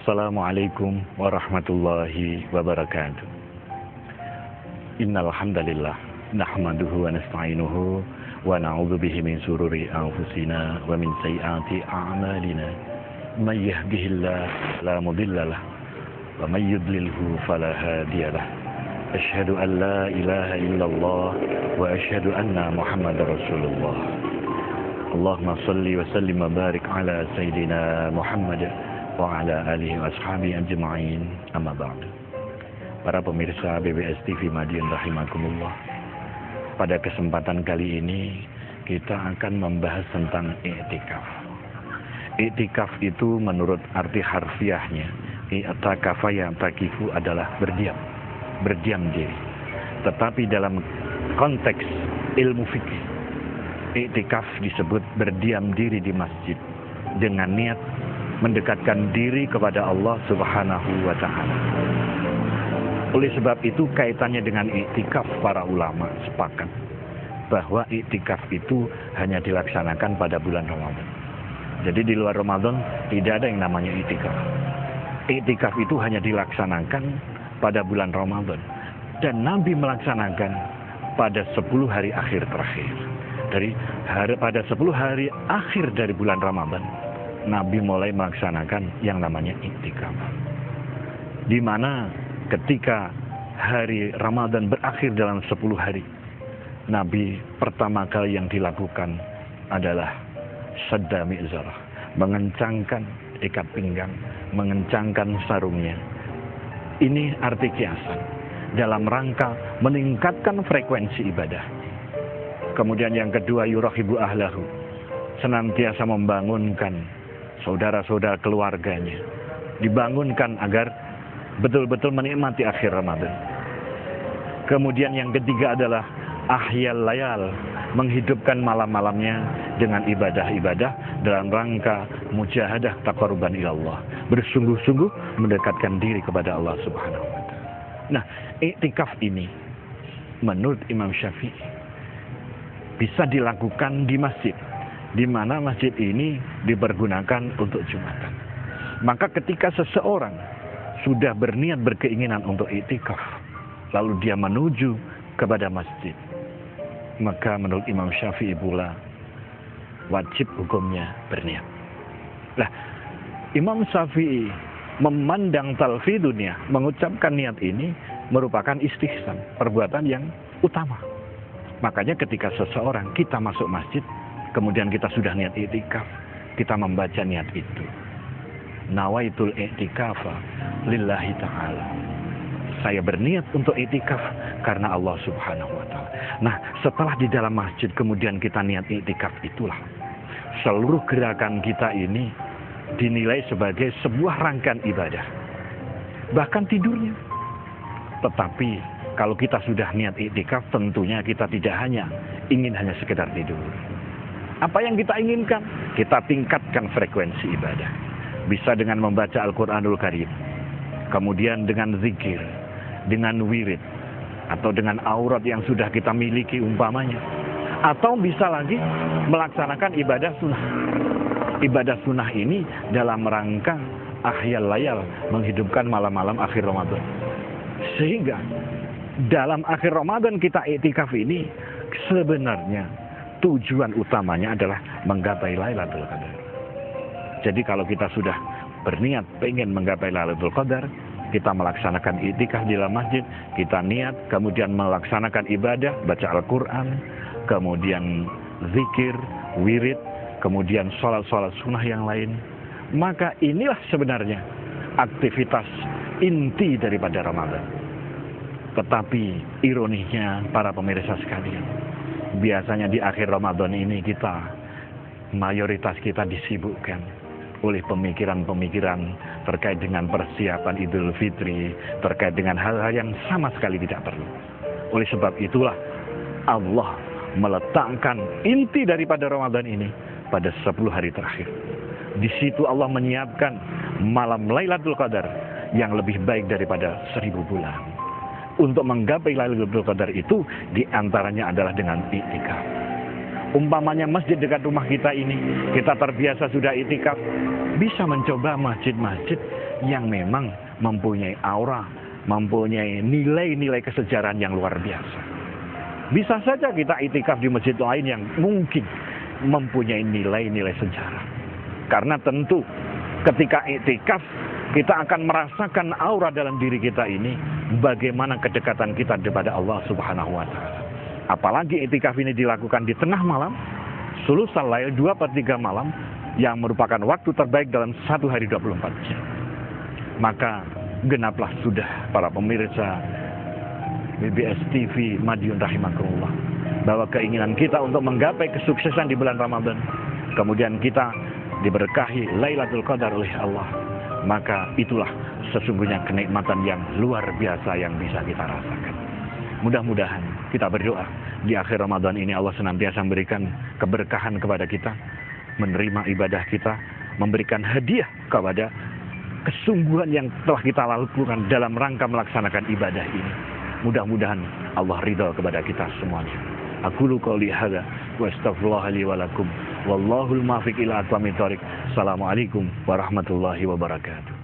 Assalamualaikum warahmatullahi wabarakatuh. Innal hamdalillah nahmaduhu wa nasta'inuhu wa na'udzu bihi min shururi anfusina wa min sayyiati a'malina. May yahdihillahu la mudhillalah wa may yudlilhu fala hadiyalah. Asyhadu an la ilaha illallah wa asyhadu anna Muhammadar Rasulullah. Allahumma shalli wa sallim wa barik ala sayyidina Muhammad wa ala alihi wa ashabihi ajma'in, amma ba'du. Para pemirsa BBS TV Madiun rahimakumullah. Pada kesempatan kali ini kita akan membahas tentang i'tikaf. I'tikaf itu menurut arti harfiahnya, i'takafa ya'takifu adalah berdiam diri. Tetapi dalam konteks ilmu fikih, i'tikaf disebut berdiam diri di masjid dengan niat mendekatkan diri kepada Allah Subhanahu wa Ta'ala. Oleh sebab itu kaitannya dengan i'tikaf, para ulama sepakat bahwa i'tikaf itu hanya dilaksanakan pada bulan Ramadan. Jadi di luar Ramadan tidak ada yang namanya i'tikaf. I'tikaf itu hanya dilaksanakan pada bulan Ramadan, dan Nabi melaksanakan pada 10 hari akhir terakhir. Pada 10 hari akhir dari bulan Ramadan, Nabi mulai melaksanakan yang namanya i'tikaf. Di mana ketika hari Ramadan berakhir dalam 10 hari, Nabi pertama kali yang dilakukan adalah sadda mi'zarah, mengencangkan ikat pinggang, mengencangkan sarungnya. Ini arti kiasan dalam rangka meningkatkan frekuensi ibadah. Kemudian yang kedua, yurahibu ahlahu, senantiasa membangunkan saudara-saudara keluarganya, dibangunkan agar betul-betul menikmati akhir Ramadan. Kemudian yang ketiga adalah ahyal layal, menghidupkan malam-malamnya dengan ibadah-ibadah dalam rangka mujahadah taqarruban ilallah, bersungguh-sungguh mendekatkan diri kepada Allah Subhanahu wa Ta'ala. Nah, i'tikaf ini menurut Imam Syafi'i bisa dilakukan di masjid, di mana masjid ini dipergunakan untuk Jumatan. Maka ketika seseorang sudah berniat berkeinginan untuk i'tikaf, lalu dia menuju kepada masjid, maka menurut Imam Syafi'i pula wajib hukumnya berniat. Nah, Imam Syafi'i memandang talfidunnya, mengucapkan niat ini merupakan istihsan, perbuatan yang utama. Makanya ketika seseorang kita masuk masjid, kemudian kita sudah niat i'tikaf, kita membaca niat itu. Nawaitul i'tikafa lillahi ta'ala. Saya berniat untuk i'tikaf karena Allah Subhanahu wa Ta'ala. Nah, setelah di dalam masjid kemudian kita niat i'tikaf, itulah seluruh gerakan kita ini dinilai sebagai sebuah rangkaian ibadah. Bahkan tidurnya. Tetapi kalau kita sudah niat i'tikaf, tentunya kita tidak ingin hanya sekedar tidur. Apa yang kita inginkan? Kita tingkatkan frekuensi ibadah. Bisa dengan membaca Al-Quranul Karim, kemudian dengan zikir, dengan wirid, atau dengan aurat yang sudah kita miliki umpamanya. Atau bisa lagi melaksanakan ibadah sunnah. Ibadah sunnah ini dalam rangka ahyal layal, menghidupkan malam-malam akhir Ramadan. Sehingga dalam akhir Ramadan kita i'tikaf ini sebenarnya tujuan utamanya adalah menggapai Lailatul Qadar. Jadi kalau kita sudah berniat pengen menggapai Lailatul Qadar, kita melaksanakan i'tikaf di dalam masjid, kita niat, kemudian melaksanakan ibadah, baca Al-Quran, kemudian zikir, wirid, kemudian sholat-sholat sunnah yang lain. Maka inilah sebenarnya aktivitas inti daripada Ramadan. Tetapi ironinya para pemirsa sekalian, biasanya di akhir Ramadan ini mayoritas kita disibukkan oleh pemikiran-pemikiran terkait dengan persiapan Idul Fitri, terkait dengan hal-hal yang sama sekali tidak perlu. Oleh sebab itulah Allah meletakkan inti daripada Ramadan ini pada 10 hari terakhir. Di situ Allah menyiapkan malam Lailatul Qadar yang lebih baik daripada 1000 bulan. Untuk menggapai Lailatul Qadar itu diantaranya adalah dengan i'tikaf. Umpamanya masjid dekat rumah kita ini, kita terbiasa sudah i'tikaf, bisa mencoba masjid-masjid yang memang mempunyai aura, mempunyai nilai-nilai kesejarahan yang luar biasa. Bisa saja kita itikaf di masjid lain yang mungkin mempunyai nilai-nilai sejarah. Karena tentu ketika itikaf kita akan merasakan aura dalam diri kita ini, bagaimana kedekatan kita kepada Allah Subhanahu wa Ta'ala. Apalagi itikaf ini dilakukan di tengah malam, sulusul lail 2/3 malam, yang merupakan waktu terbaik dalam satu hari 24 jam. Maka genaplah sudah para pemirsa BBS TV Madiun rahimakumullah, bahwa keinginan kita untuk menggapai kesuksesan di bulan Ramadan, kemudian kita diberkahi Lailatul Qadar oleh Allah, maka itulah sesungguhnya kenikmatan yang luar biasa yang bisa kita rasakan. Mudah-mudahan kita berdoa di akhir Ramadan ini Allah senantiasa memberikan keberkahan kepada kita, menerima ibadah kita, memberikan hadiah kepada kesungguhan yang telah kita lakukan dalam rangka melaksanakan ibadah ini. Mudah-mudahan Allah ridha kepada kita semuanya. Aqulu qouli hadza wa astaghfirullah li wa lakum. Wallahul muwaffiq ila aqwamit thoriq. Assalamualaikum warahmatullahi wabarakatuh.